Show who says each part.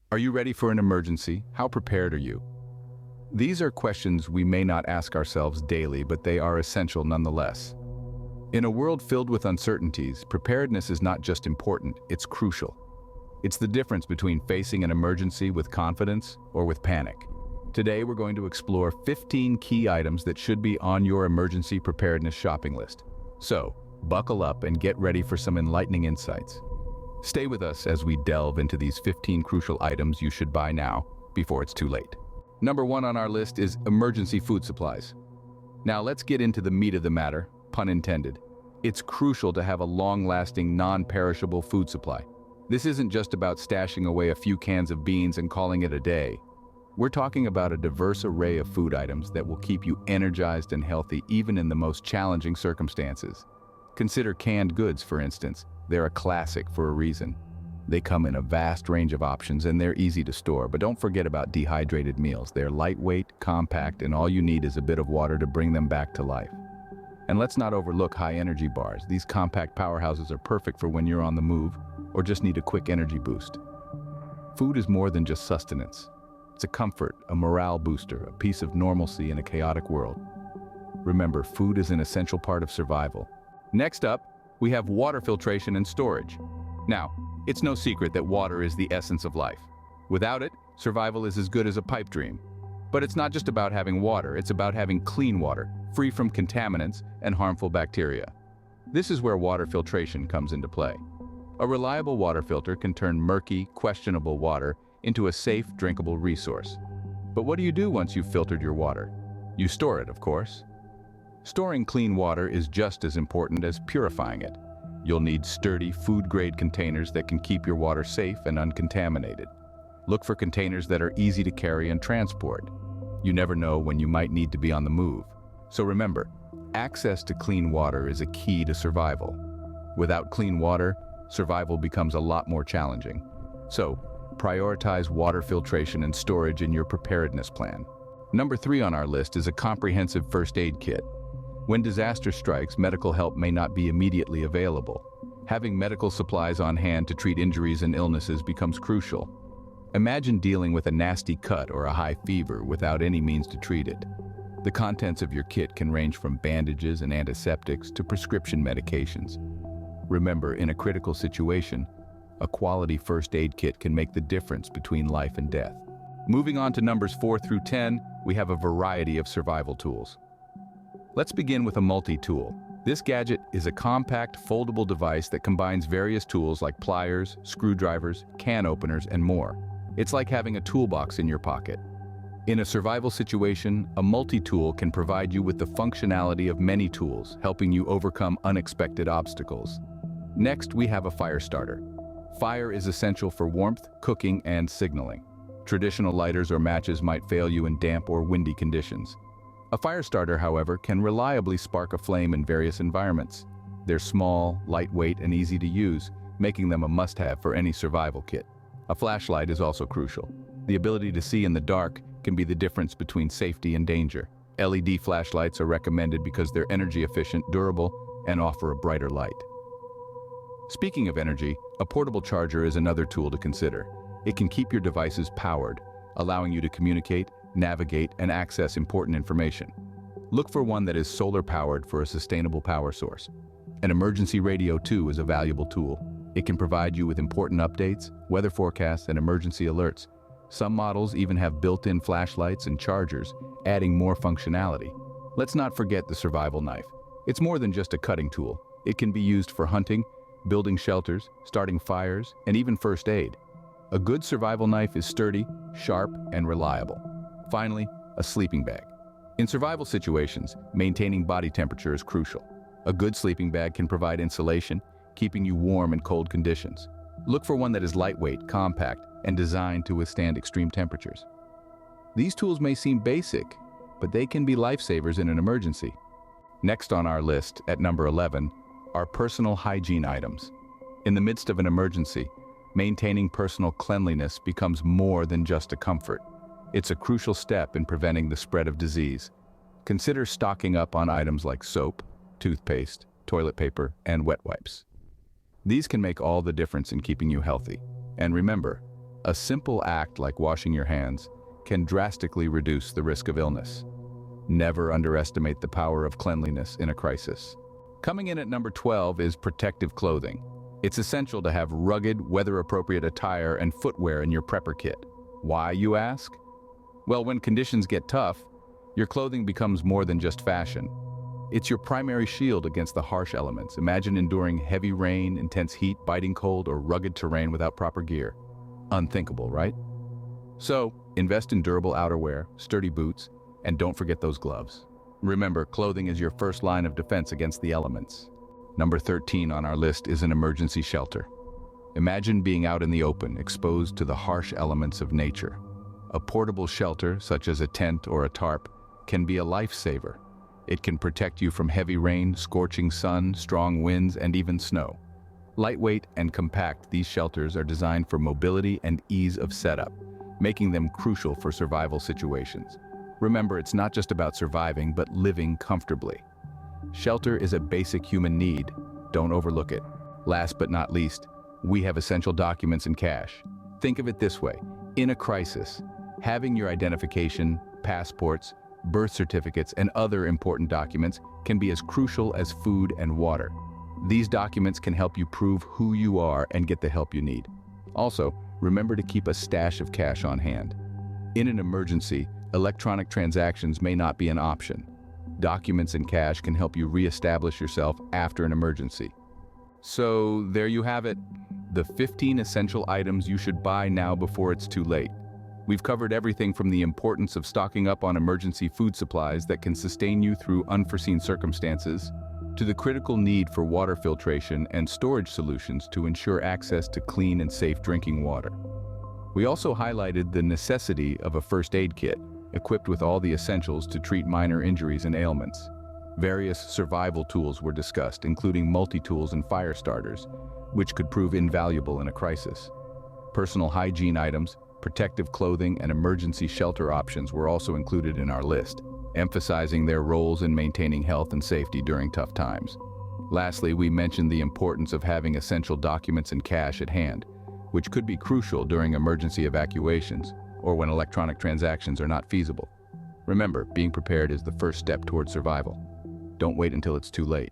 Speaker 1: Are you ready for an emergency? How prepared are you? These are questions we may not ask ourselves daily, but they are essential nonetheless. In a world filled with uncertainties, preparedness is not just important, it's crucial. It's the difference between facing an emergency with confidence or with panic. Today, we're going to explore 15 key items that should be on your emergency preparedness shopping list. So, buckle up and get ready for some enlightening insights. Stay with us as we delve into these 15 crucial items you should buy now, before it's too late. Number 1 on our list is emergency food supplies. Now let's get into the meat of the matter, pun intended. It's crucial to have a long-lasting, non-perishable food supply. This isn't just about stashing away a few cans of beans and calling it a day. We're talking about a diverse array of food items that will keep you energized and healthy even in the most challenging circumstances. Consider canned goods, for instance. They're a classic for a reason. They come in a vast range of options and they're easy to store, but don't forget about dehydrated meals. They're lightweight, compact, and all you need is a bit of water to bring them back to life. And let's not overlook high-energy bars. These compact powerhouses are perfect for when you're on the move or just need a quick energy boost. Food is more than just sustenance. It's a comfort, a morale booster, a piece of normalcy in a chaotic world. Remember, food is an essential part of survival. Next up, we have water filtration and storage. Now, it's no secret that water is the essence of life. Without it, survival is as good as a pipe dream. But it's not just about having water, it's about having clean water, free from contaminants and harmful bacteria. This is where water filtration comes into play. A reliable water filter can turn murky, questionable water into a safe, drinkable resource. But what do you do once you've filtered your water? You store it, of course. Storing clean water is just as important as purifying it. You'll need sturdy, food-grade containers that can keep your water safe and uncontaminated. Look for containers that are easy to carry and transport. You never know when you might need to be on the move. So remember, access to clean water is a key to survival. Without clean water, survival becomes a lot more challenging. So, prioritize water filtration and storage in your preparedness plan. Number 3 on our list is a comprehensive first aid kit. When disaster strikes, medical help may not be immediately available. Having medical supplies on hand to treat injuries and illnesses becomes crucial. Imagine dealing with a nasty cut or a high fever without any means to treat it. The contents of your kit can range from bandages and antiseptics to prescription medications. Remember, in a critical situation, a quality first aid kit can make the difference between life and death. Moving on to numbers 4 through 10, we have a variety of survival tools. Let's begin with a multi-tool. This gadget is a compact, foldable device that combines various tools like pliers, screwdrivers, can openers, and more. It's like having a toolbox in your pocket. In a survival situation, a multi-tool can provide you with the functionality of many tools, helping you overcome unexpected obstacles. Next, we have a fire starter. Fire is essential for warmth, cooking, and signaling. Traditional lighters or matches might fail you in damp or windy conditions. A fire starter, however, can reliably spark a flame in various environments. They're small, lightweight, and easy to use, making them a must-have for any survival kit. A flashlight is also crucial. The ability to see in the dark can be the difference between safety and danger. LED flashlights are recommended because they're energy efficient, durable, and offer a brighter light. Speaking of energy, a portable charger is another tool to consider. It can keep your devices powered, allowing you to communicate, navigate, and access important information. Look for one that is solar-powered for a sustainable power source. An emergency radio, too, is a valuable tool. It can provide you with important updates, weather forecasts, and emergency alerts. Some models even have built-in flashlights and chargers, adding more functionality. Let's not forget the survival knife. It's more than just a cutting tool. It can be used for hunting, building shelters, starting fires, and even first aid. A good survival knife is sturdy, sharp, and reliable. Finally, a sleeping bag. In survival situations, maintaining body temperature is crucial. A good sleeping bag can provide insulation, keeping you warm in cold conditions. Look for one that is lightweight, compact, and designed to withstand extreme temperatures. These tools may seem basic, but they can be lifesavers in an emergency. Next on our list, at number 11, are personal hygiene items. In the midst of an emergency, maintaining personal cleanliness becomes more than just a comfort. It's a crucial step in preventing the spread of disease. Consider stocking up on items like soap, toothpaste, toilet paper, and wet wipes. These can make all the difference in keeping you healthy. And remember, A simple act like washing your hands can drastically reduce the risk of illness. Never underestimate the power of cleanliness in a crisis. Coming in at number 12 is protective clothing. It's essential to have rugged, weather-appropriate attire and footwear in your prepper kit. Why, you ask? Well, when conditions get tough, your clothing becomes more than just fashion. It's your primary shield against the harsh elements. Imagine enduring heavy rain, intense heat, biting cold, or rugged terrain without proper gear. Unthinkable, right? So, invest in durable outerwear, sturdy boots, and don't forget those gloves. Remember, clothing is your first line of defense against the elements. Number 13 on our list is an emergency shelter. Imagine being out in the open, exposed to the harsh elements of nature. A portable shelter, such as a tent or a tarp, can be a lifesaver. It can protect you from heavy rain, scorching sun, strong winds, and even snow. Lightweight and compact, these shelters are designed for mobility and ease of setup, making them crucial for survival situations. Remember, it's not just about surviving, but living comfortably. Shelter is a basic human need. Don't overlook it. Last but not least, we have essential documents and cash. Think of it this way. In a crisis, having your identification, passports, birth certificates, and other important documents can be as crucial as food and water. These documents can help you prove who you are and get the help you need. Also, remember to keep a stash of cash on hand. In an emergency, electronic transactions may not be an option. Documents and cash can help you re-establish yourself after an emergency. So there you have it, the 15 essential items you should buy now before it's too late. We've covered everything from the importance of stocking up on emergency food supplies that can sustain you through unforeseen circumstances, to the critical need for water filtration and storage solutions to ensure access to clean and safe drinking water. We also highlighted the necessity of a first aid kit, equipped with all the essentials to treat minor injuries and ailments. Various survival tools were discussed, including multi-tools and fire starters, which could prove invaluable in a crisis. Personal hygiene items, protective clothing, and emergency shelter options were also included in our list, emphasizing their roles in maintaining health and safety during tough times. Lastly, we mentioned the importance of having essential documents and cash at hand, which could be crucial during emergency evacuations or when electronic transactions are not feasible. Remember, being prepared is the first step toward survival. Don't wait until it's too late.